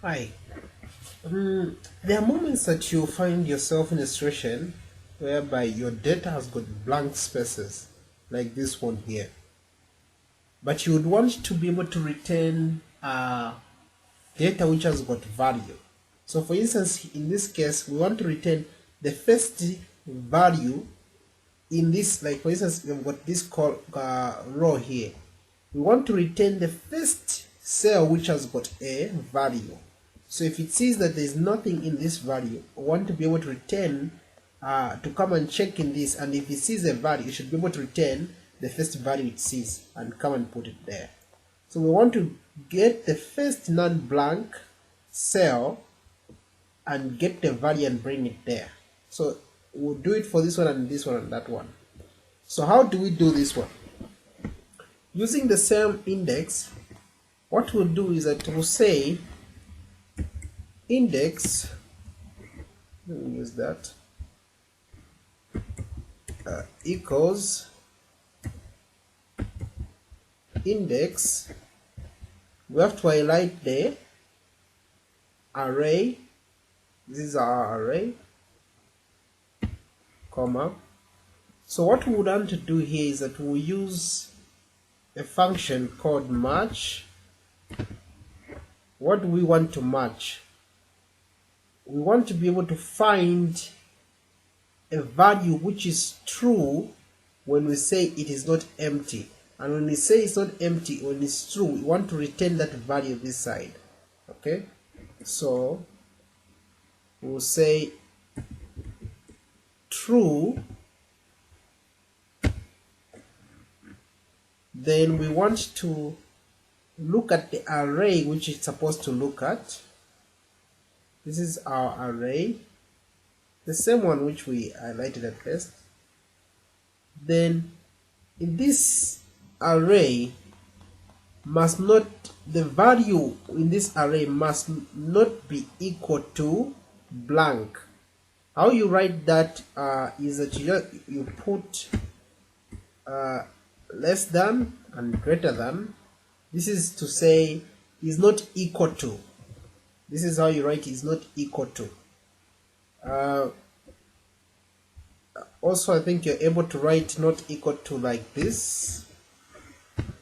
Hi. There are moments that you find yourself in a situation whereby your data has got blank spaces, like this one here. But you would want to be able to return data which has got value. So for instance, in this case, we want to return the first value in this, like for instance, we've got this row here. We want to return the first cell which has got a value. So if it sees that there is nothing in this value, we want to be able to return, to come and check in this, and if it sees a value, it should be able to return the first value it sees and come and put it there. So we want to get the first non-blank cell and get the value and bring it there. So we'll do it for this one and this one and that one. So how do we do this one? Using the same index, what we'll do is that we'll say index, let me use that, equals index. We have to highlight the array. This is our array, comma. So what we would want to do here is that we'll use a function called match. What do we want to match? We want to be able to find a value which is true when we say it is not empty. And when we say it's not empty, when it's true, we want to return that value this side. Okay? So we'll say true. Then we want to look at the array which it's supposed to look at. This is our array, the same one which we highlighted at first. Then in this array must not, the value in this array must not be equal to blank. How you write that is that you put less than and greater than. This is to say is not equal to. This is how you write is not equal to. Also, I think you're able to write not equal to like this.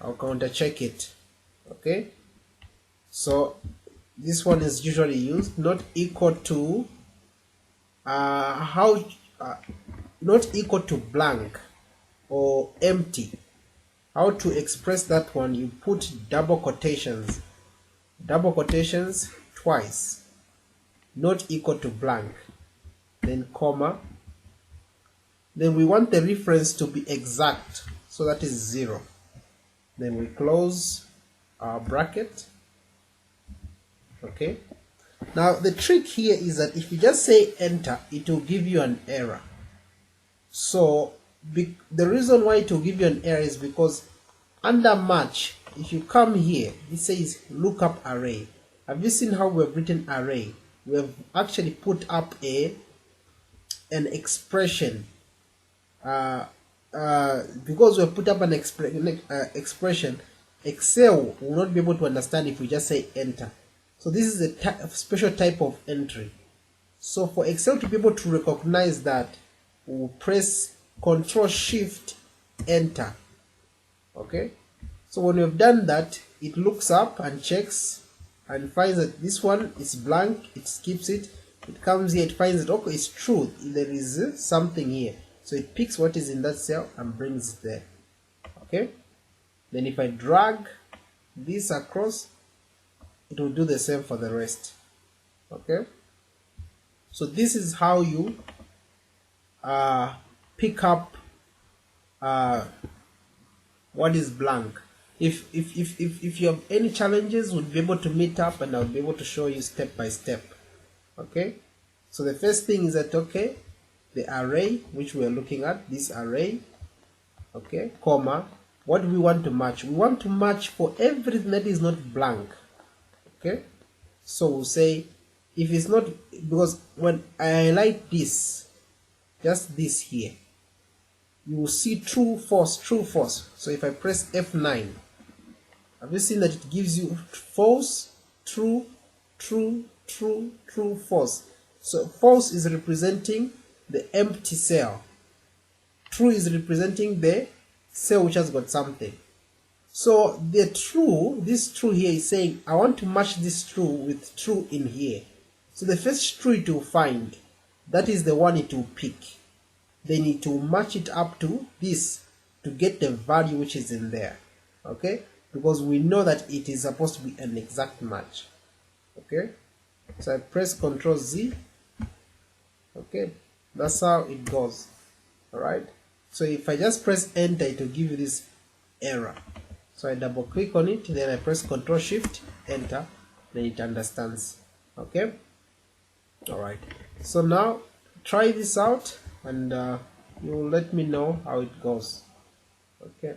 I'll counter check it. Okay, so this one is usually used, not equal to not equal to blank or empty. How to express that one? You put double quotations twice, not equal to blank, then comma. Then we want the reference to be exact, so that is 0. Then we close our bracket. Okay, now the trick here is that if you just say enter, it will give you an error. So the reason why it will give you an error is because under match, if you come here, it says lookup array. Have you seen how we have written array? We have actually put up an expression. Because we have put up an expression, Excel will not be able to understand if we just say enter. So this is a special type of entry. So for Excel to be able to recognize that, we'll press Ctrl Shift Enter. Okay, so when we've done that, it looks up and checks and finds that this one is blank. It skips it. It comes here, it finds that okay, it's true, there is something here. So it picks what is in that cell and brings it there. Okay, then if I drag this across, it will do the same for the rest. Okay, so this is how you pick up what is blank. If you have any challenges, we'll be able to meet up and I'll be able to show you step by step. Okay, so the first thing is that, okay, the array which we are looking at, this array, okay, comma, what do we want to match? We want to match for everything that is not blank. Okay, so we'll say if it's not, because when I highlight this, just this here, you will see true, false, true, false. So if I press F9, have you seen that it gives you false, true, true, true, true, false. So false is representing the empty cell. True is representing the cell which has got something. So the true, this true here is saying, I want to match this true with true in here. So the first true it will find, that is the one it will pick. Then it will match it up to this to get the value which is in there. Okay? Because we know that it is supposed to be an exact match. Okay? So I press Ctrl Z. Okay? That's how it goes. Alright? So if I just press enter, it will give you this error. So I double click on it, then I press Ctrl Shift enter, then it understands. Okay? Alright. So now try this out and you will let me know how it goes. Okay.